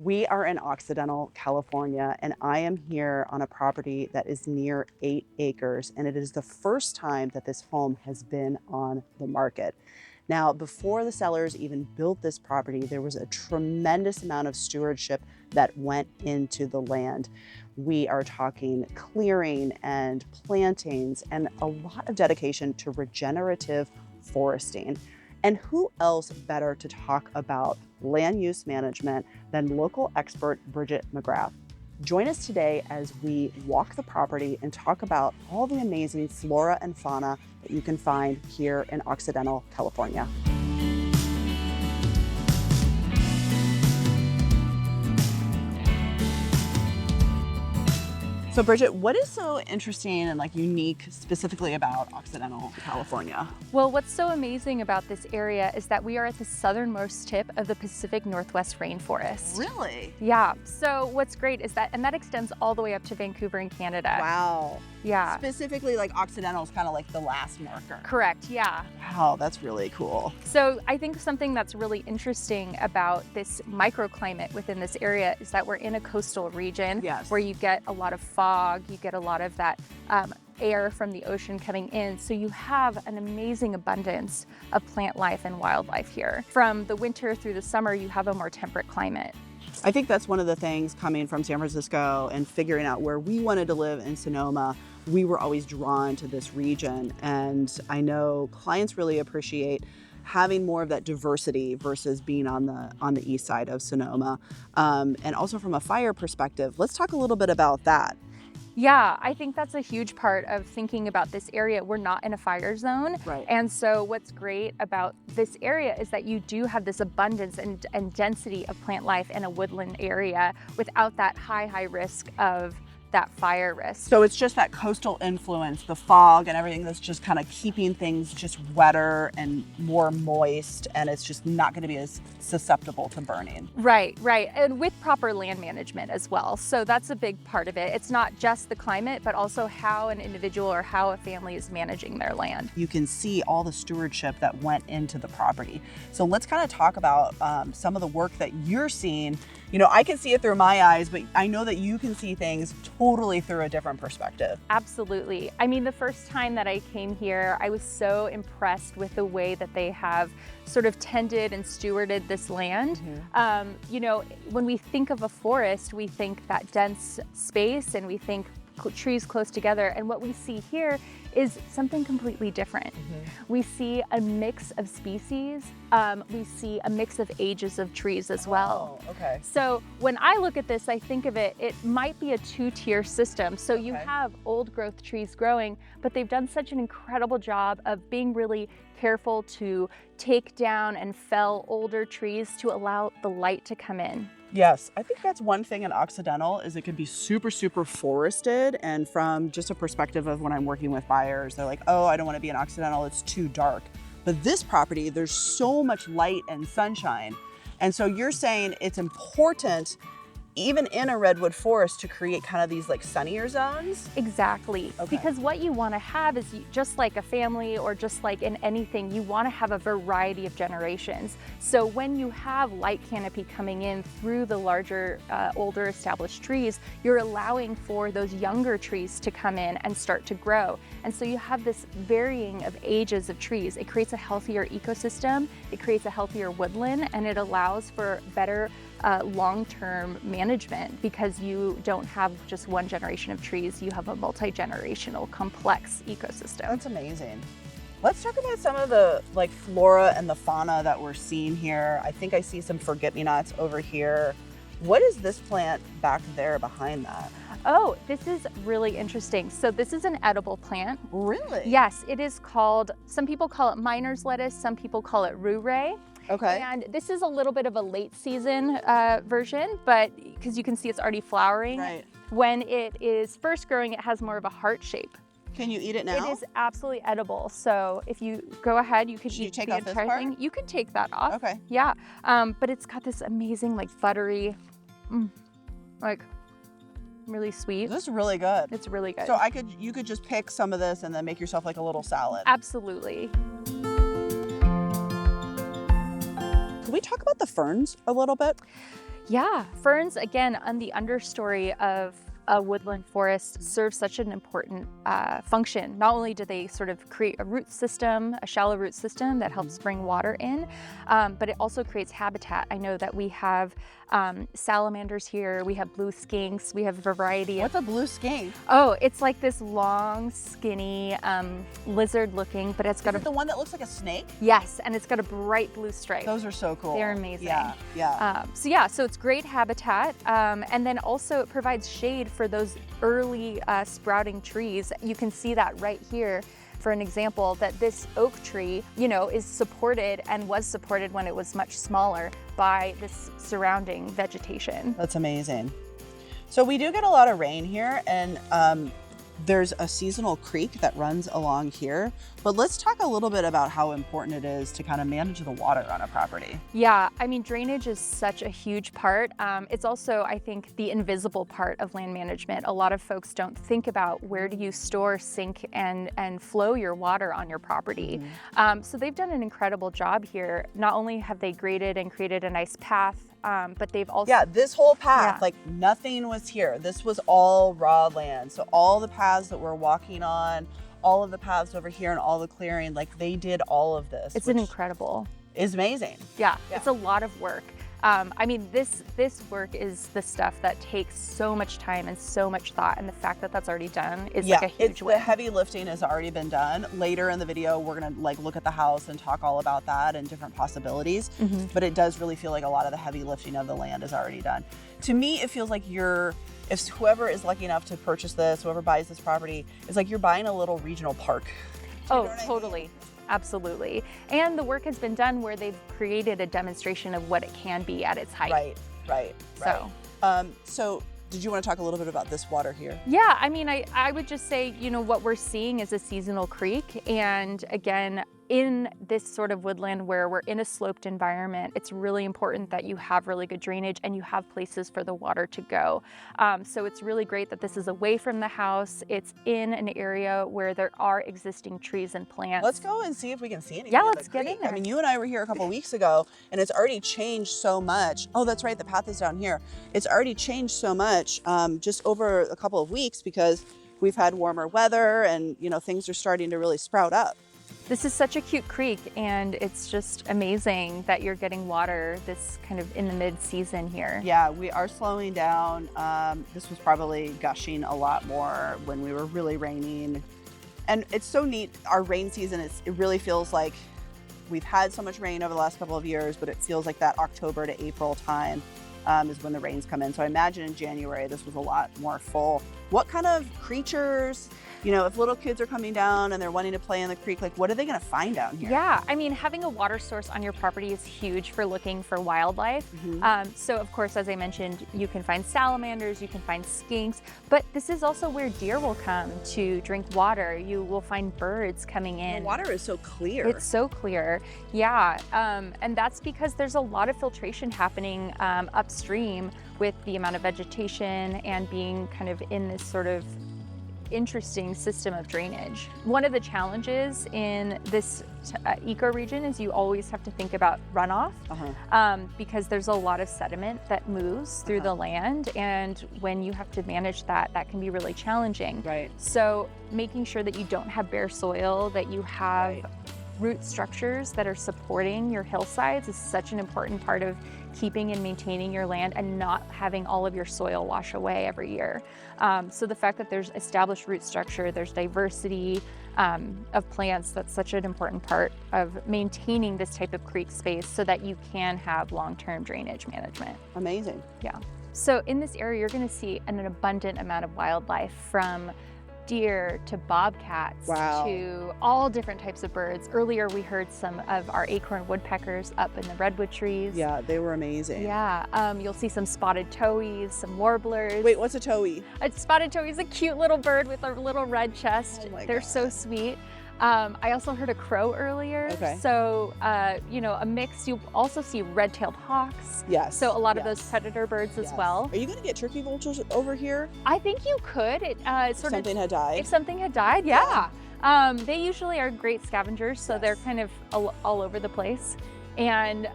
We are in Occidental, California, and I am here on a property that is near 8 acres, and it is the first time that this home has been on the market. Now, before the sellers even built this property, there was a tremendous amount of stewardship that went into the land. We are talking clearing and plantings and a lot of dedication to regenerative foresting. And who else better to talk about land use management than local expert Bridget McGrath? Join us today as we walk the property and talk about all the amazing flora and fauna that you can find here in Occidental, California. So Bridget, what is so interesting and unique specifically about Occidental, California? Well, what's so amazing about this area is that we are at the southernmost tip of the Pacific Northwest rainforest. Really? Yeah. So what's great is that, and that extends all the way up to Vancouver in Canada. Wow. Yeah. Specifically, Occidental is kind of like the last marker. Correct. Yeah. Wow, that's really cool. So I think something that's really interesting about this microclimate within this area is that we're in a coastal region. Yes. Where you get a lot of fog, you get a lot of that air from the ocean coming in. So you have an amazing abundance of plant life and wildlife here. From the winter through the summer, you have a more temperate climate. I think that's one of the things coming from San Francisco and figuring out where we wanted to live in Sonoma. We were always drawn to this region, and I know clients really appreciate having more of that diversity versus being on the east side of Sonoma. And also from a fire perspective, let's talk a little bit about that. Yeah, I think that's a huge part of thinking about this area. We're not in a fire zone. Right. And so what's great about this area is that you do have this abundance and density of plant life in a woodland area without that high risk of that fire risk. So it's just that coastal influence, the fog and everything that's just kind of keeping things just wetter and more moist, and it's just not going to be as susceptible to burning. Right. And with proper land management as well. So that's a big part of it. It's not just the climate, but also how an individual or how a family is managing their land. You can see all the stewardship that went into the property. So let's kind of talk about some of the work that you're seeing. You know, I can see it through my eyes, but I know that you can see things totally through a different perspective. Absolutely. I mean, the first time that I came here, I was so impressed with the way that they have sort of tended and stewarded this land. Mm-hmm. You know, when we think of a forest, we think that dense space and we think trees close together. And what we see here is something completely different. Mm-hmm. We see a mix of species. We see a mix of ages of trees as well. Oh, okay. So when I look at this, I think of it might be a two-tier system. So you have old growth trees growing, but they've done such an incredible job of being really careful to take down and fell older trees to allow the light to come in. Yes, I think that's one thing in Occidental is it can be super forested, and from just a perspective of when I'm working with buyers, they're like, oh, I don't want to be in Occidental, it's too dark. But this property, there's so much light and sunshine. And so you're saying it's important, even in a redwood forest, to create kind of these sunnier zones? Exactly. Okay. Because what you want to have is just like a family or just like in anything, you want to have a variety of generations. So when you have light canopy coming in through the larger, older established trees, you're allowing for those younger trees to come in and start to grow. And so you have this varying of ages of trees. It creates a healthier ecosystem, it creates a healthier woodland, and it allows for better long-term management because you don't have just one generation of trees, you have a multi-generational complex ecosystem. That's amazing. Let's talk about some of the flora and the fauna that we're seeing here. I think I see some forget-me-nots over here. What is this plant back there behind that? Oh, this is really interesting. So this is an edible plant. Really? Yes, it is called, some people call it miner's lettuce, some people call it roux. Okay. And this is a little bit of a late season version, but because you can see it's already flowering. Right. When it is first growing, it has more of a heart shape. Can you eat it now? It is absolutely edible. So if you go ahead, you could Should you eat take the off this entire part? thing. You could take that off. Okay. Yeah. But it's got this amazing buttery, really sweet. This is really good. It's really good. So you could just pick some of this and then make yourself a little salad. Absolutely. Can we talk about the ferns a little bit? Yeah, ferns, again, on the understory of a woodland forest, serve such an important function. Not only do they sort of create a root system, a shallow root system that helps bring water in, but it also creates habitat. I know that we have salamanders here, we have blue skinks, we have a variety of... What's a blue skink? Oh, it's like this long, skinny, lizard-looking, but it's got Is it the one that looks like a snake? Yes, and it's got a bright blue stripe. Those are so cool. They're amazing. Yeah, yeah. So it's great habitat, and then also it provides shade for those early sprouting trees. You can see that right here. For an example, that this oak tree, you know, is supported and was supported when it was much smaller by this surrounding vegetation. That's amazing. So we do get a lot of rain here, and there's a seasonal creek that runs along here, but let's talk a little bit about how important it is to kind of manage the water on a property. Yeah, I mean, drainage is such a huge part. It's also, I think, the invisible part of land management. A lot of folks don't think about where do you store, sink, and flow your water on your property. So they've done an incredible job here. Not only have they graded and created a nice path, but they've also... Yeah, this whole path, like nothing was here. This was all raw land. So all the paths that we're walking on, all of the paths over here and all the clearing, like they did all of this. It's an incredible. Is amazing. Yeah, it's a lot of work. I mean, this work is the stuff that takes so much time and so much thought, and the fact that that's already done is like a huge win. The heavy lifting has already been done. Later in the video, we're gonna like look at the house and talk all about that and different possibilities. But it does really feel like a lot of the heavy lifting of the land is already done. To me, it feels like if whoever is lucky enough to purchase this, whoever buys this property, it's like you're buying a little regional park. Oh, totally. Absolutely. And the work has been done where they've created a demonstration of what it can be at its height. Right. So did you want to talk a little bit about this water here? Yeah, I mean, I would just say, you know, what we're seeing is a seasonal creek. And again, in this sort of woodland where we're in a sloped environment, it's really important that you have really good drainage and you have places for the water to go. So it's really great that this is away from the house. It's in an area where there are existing trees and plants. Let's go and see if we can see anything. Yeah, let's get in there. I mean, you and I were here a couple weeks ago and it's already changed so much. Oh, that's right, the path is down here. It's already changed so much just over a couple of weeks because we've had warmer weather and, you know, things are starting to really sprout up. This is such a cute creek, and it's just amazing that you're getting water this kind of in the mid-season here. Yeah, we are slowing down. This was probably gushing a lot more when we were really raining. And it's so neat, our rain season, it really feels like we've had so much rain over the last couple of years, but it feels like that October to April time is when the rains come in. So I imagine in January, this was a lot more full. What kind of creatures, you know, if little kids are coming down and they're wanting to play in the creek, like what are they going to find down here? Yeah, I mean, having a water source on your property is huge for looking for wildlife. So of course, as I mentioned, you can find salamanders, you can find skinks, but this is also where deer will come to drink water. You will find birds coming in. The water is so clear. It's so clear, yeah. And that's because there's a lot of filtration happening upstream with the amount of vegetation and being kind of in this sort of interesting system of drainage. One of the challenges in this ecoregion is you always have to think about runoff because there's a lot of sediment that moves through the land, and when you have to manage that, that can be really challenging. Right. So making sure that you don't have bare soil, that you have root structures that are supporting your hillsides is such an important part of keeping and maintaining your land and not having all of your soil wash away every year. So the fact that there's established root structure, there's diversity of plants, that's such an important part of maintaining this type of creek space so that you can have long-term drainage management. Amazing. Yeah. So in this area, you're going to see an abundant amount of wildlife, from deer to bobcats to all different types of birds. Earlier we heard some of our acorn woodpeckers up in the redwood trees. Yeah, they were amazing. Yeah, you'll see some spotted towhees, some warblers. Wait, what's a towhee? A spotted towhee is a cute little bird with a little red chest. Oh my They're God. so sweet. I also heard a crow earlier. Okay. So, you know, a mix. You also see red-tailed hawks. Yes. So a lot of those predator birds as well. Are you going to get turkey vultures over here? I think you could. Something had died. If something had died, yeah. They usually are great scavengers, so they're kind of all over the place. And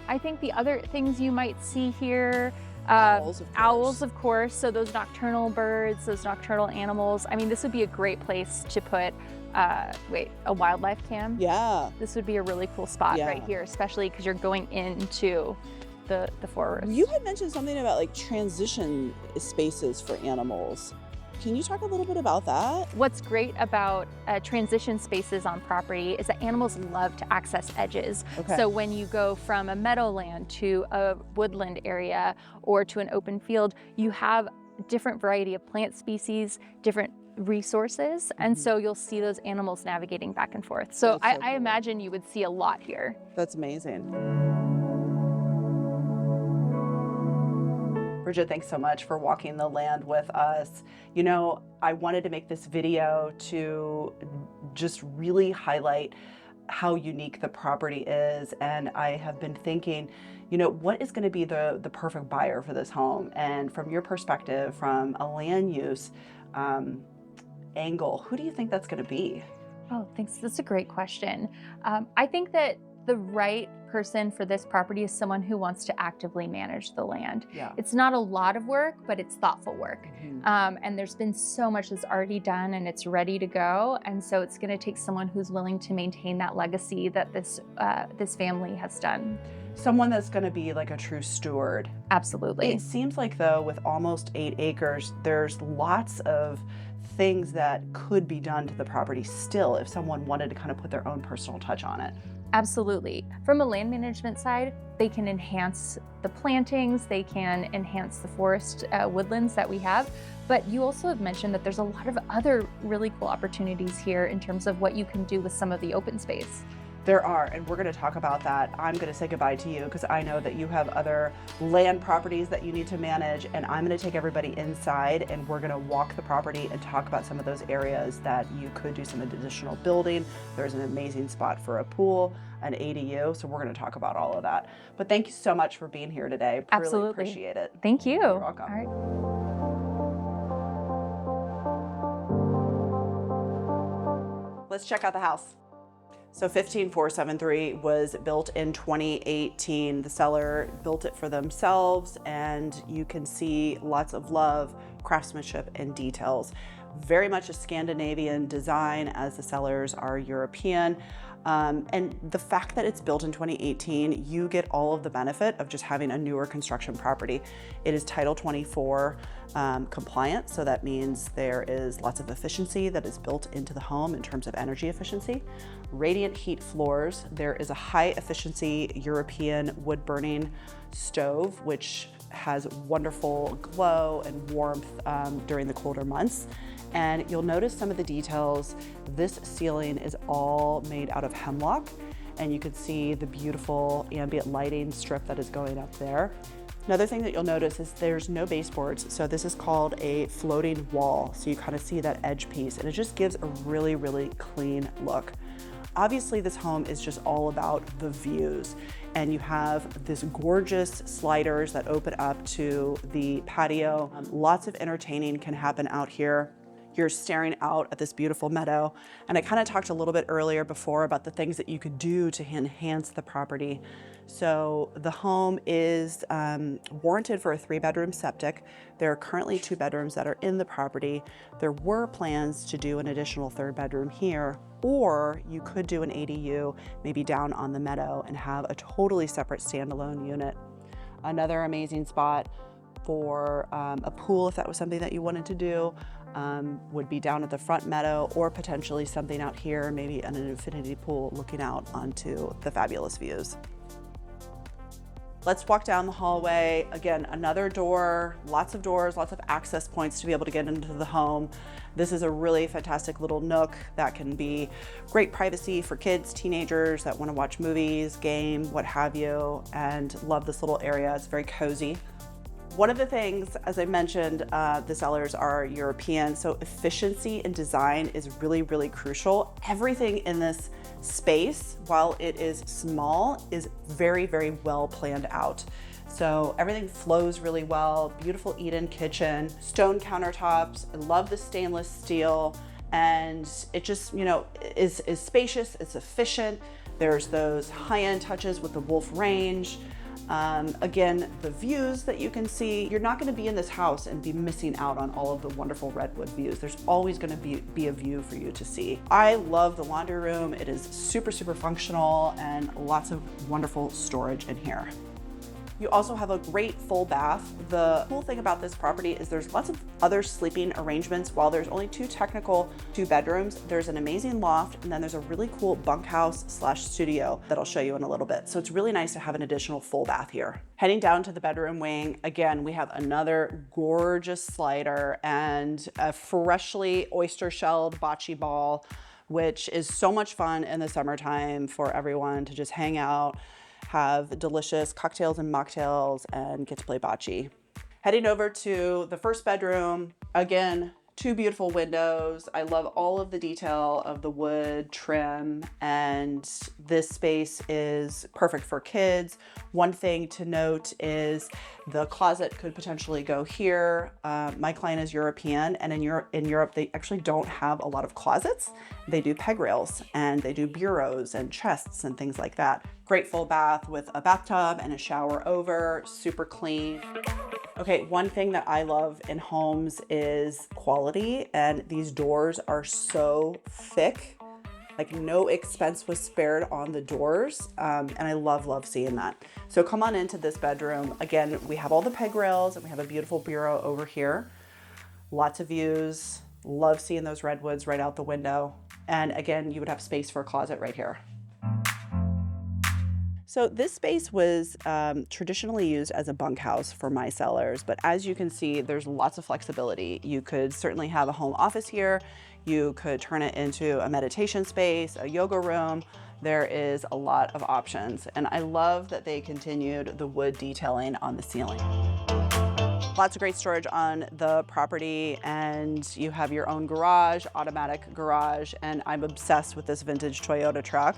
I think the other things you might see here, Owls, of course. So those nocturnal birds, those nocturnal animals. I mean, this would be a great place to put, a wildlife cam. Yeah. This would be a really cool spot Yeah. right here, especially because you're going into the forest. You had mentioned something about like transition spaces for animals. Can you talk a little bit about that? What's great about transition spaces on property is that animals love to access edges. Okay. So when you go from a meadowland to a woodland area or to an open field, you have a different variety of plant species, different resources, and so you'll see those animals navigating back and forth. So That's so I cool. imagine you would see a lot here. That's amazing. Bridget, thanks so much for walking the land with us. You know, I wanted to make this video to just really highlight how unique the property is. And I have been thinking, you know, what is going to be the perfect buyer for this home? And from your perspective, from a land use angle, who do you think that's going to be? Oh, thanks. That's a great question. I think that the right person for this property is someone who wants to actively manage the land. Yeah. It's not a lot of work, but it's thoughtful work. Mhm. And there's been so much that's already done and it's ready to go. And so it's going to take someone who's willing to maintain that legacy that this family has done. Someone that's going to be like a true steward. Absolutely. It seems like, though, with almost 8 acres, there's lots of things that could be done to the property still if someone wanted to kind of put their own personal touch on it. Absolutely. From a land management side, they can enhance the plantings, they can enhance the forest woodlands that we have. But you also have mentioned that there's a lot of other really cool opportunities here in terms of what you can do with some of the open space. There are, and we're going to talk about that. I'm going to say goodbye to you because I know that you have other land properties that you need to manage, and I'm going to take everybody inside and we're going to walk the property and talk about some of those areas that you could do some additional building. There's an amazing spot for a pool, an ADU, so we're going to talk about all of that. But thank you so much for being here today. Absolutely. Really appreciate it. Thank you. You're welcome. All right. Let's check out the house. So 15473 was built in 2018. The seller built it for themselves, and you can see lots of love, craftsmanship, and details. Very much a Scandinavian design, as the sellers are European. And the fact that it's built in 2018, you get all of the benefit of just having a newer construction property. It is Title 24 compliant, so that means there is lots of efficiency that is built into the home in terms of energy efficiency. Radiant heat floors. There is a high efficiency European wood burning stove, which has wonderful glow and warmth during the colder months. And you'll notice some of the details. This ceiling is all made out of hemlock, and you can see the beautiful ambient lighting strip that is going up there. Another thing that you'll notice is there's no baseboards, so this is called a floating wall. So you kind of see that edge piece, and it just gives a really, really clean look. Obviously, this home is just all about the views, and you have this gorgeous sliders that open up to the patio. Lots of entertaining can happen out here. You're staring out at this beautiful meadow. And I kind of talked a little bit earlier before about the things that you could do to enhance the property. So the home is warranted for a 3-bedroom septic. There are currently 2 bedrooms that are in the property. There were plans to do an additional 3rd bedroom here, or you could do an ADU maybe down on the meadow and have a totally separate standalone unit. Another amazing spot for a pool, if that was something that you wanted to do, would be down at the front meadow, or potentially something out here, maybe an infinity pool looking out onto the fabulous views. Let's walk down the hallway. Again, another door, lots of doors, lots of access points to be able to get into the home. This is a really fantastic little nook that can be great privacy for kids, teenagers that want to watch movies, game, what have you, and love this little area. It's very cozy. One of the things, as I mentioned, the sellers are European, so efficiency and design is really, really crucial. Everything in this space, while it is small, is very, very well planned out. So everything flows really well. Beautiful eat-in kitchen, stone countertops. I love the stainless steel, and it just, you know, is spacious, it's efficient. There's those high-end touches with the wolf range. Again, the views that you can see, you're not going to be in this house and be missing out on all of the wonderful redwood views. There's always going to be a view for you to see. I love the laundry room. It is super, super functional and lots of wonderful storage in here. You also have a great full bath. The cool thing about this property is there's lots of other sleeping arrangements. While there's only two bedrooms, there's an amazing loft, and then there's a really cool bunkhouse / studio that I'll show you in a little bit. So it's really nice to have an additional full bath here. Heading down to the bedroom wing, again, we have another gorgeous slider and a freshly oyster shelled bocce ball, which is so much fun in the summertime for everyone to just hang out, have delicious cocktails and mocktails, and get to play bocce. Heading over to the first bedroom, again, two beautiful windows. I love all of the detail of the wood trim, and this space is perfect for kids. One thing to note is the closet could potentially go here. My client is European, and in Europe, they actually don't have a lot of closets. They do peg rails, and they do bureaus and chests and things like that. Great full bath with a bathtub and a shower over, super clean. Okay, one thing that I love in homes is quality, and these doors are so thick, like no expense was spared on the doors, and I love seeing that. So come on into this bedroom. Again, we have all the peg rails, and we have a beautiful bureau over here. Lots of views, love seeing those redwoods right out the window. And again, you would have space for a closet right here. So this space was traditionally used as a bunkhouse for my sellers, but as you can see, there's lots of flexibility. You could certainly have a home office here. You could turn it into a meditation space, a yoga room. There is a lot of options, and I love that they continued the wood detailing on the ceiling. Lots of great storage on the property, and you have your own garage, automatic garage, and I'm obsessed with this vintage Toyota truck.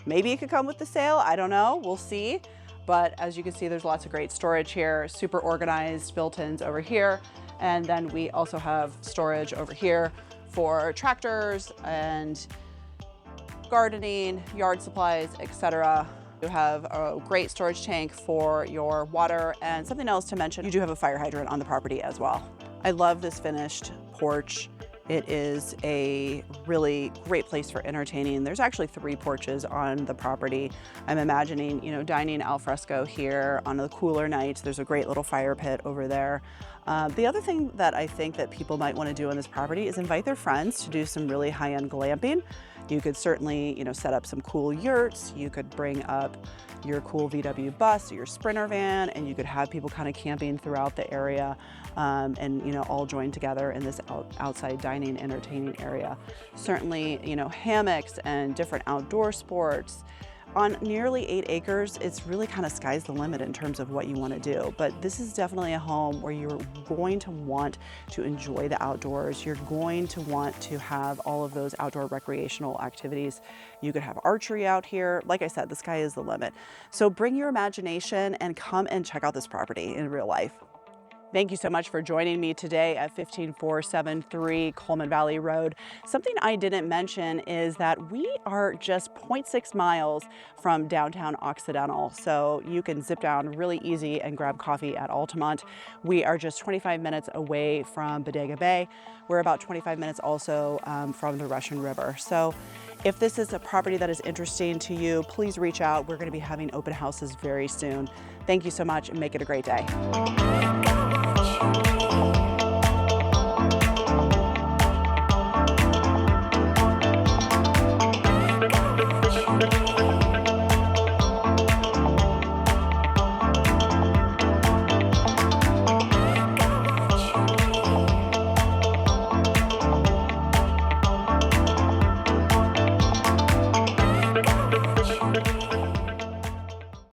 Maybe it could come with the sale, I don't know, we'll see. But as you can see, there's lots of great storage here, super organized built-ins over here. And then we also have storage over here for tractors and gardening, yard supplies, etc. You have a great storage tank for your water, and something else to mention, you do have a fire hydrant on the property as well. I love this finished porch. It is a really great place for entertaining. There's actually 3 porches on the property. I'm imagining, dining al fresco here on the cooler nights. There's a great little fire pit over there. The other thing that I think that people might want to do on this property is invite their friends to do some really high-end glamping. You could certainly, set up some cool yurts. You could bring up your cool VW bus or your Sprinter van, and you could have people kind of camping throughout the area, and all join together in this outside dining, entertaining area. Certainly, hammocks and different outdoor sports. On nearly 8 acres, it's really kind of sky's the limit in terms of what you want to do. But this is definitely a home where you're going to want to enjoy the outdoors. You're going to want to have all of those outdoor recreational activities. You could have archery out here. Like I said, the sky is the limit. So bring your imagination and come and check out this property in real life. Thank you so much for joining me today at 15473 Coleman Valley Road. Something I didn't mention is that we are just 0.6 miles from downtown Occidental, so you can zip down really easy and grab coffee at Altamont. We are just 25 minutes away from Bodega Bay. We're about 25 minutes also from the Russian River. So if this is a property that is interesting to you, please reach out. We're going to be having open houses very soon. Thank you so much, and make it a great day.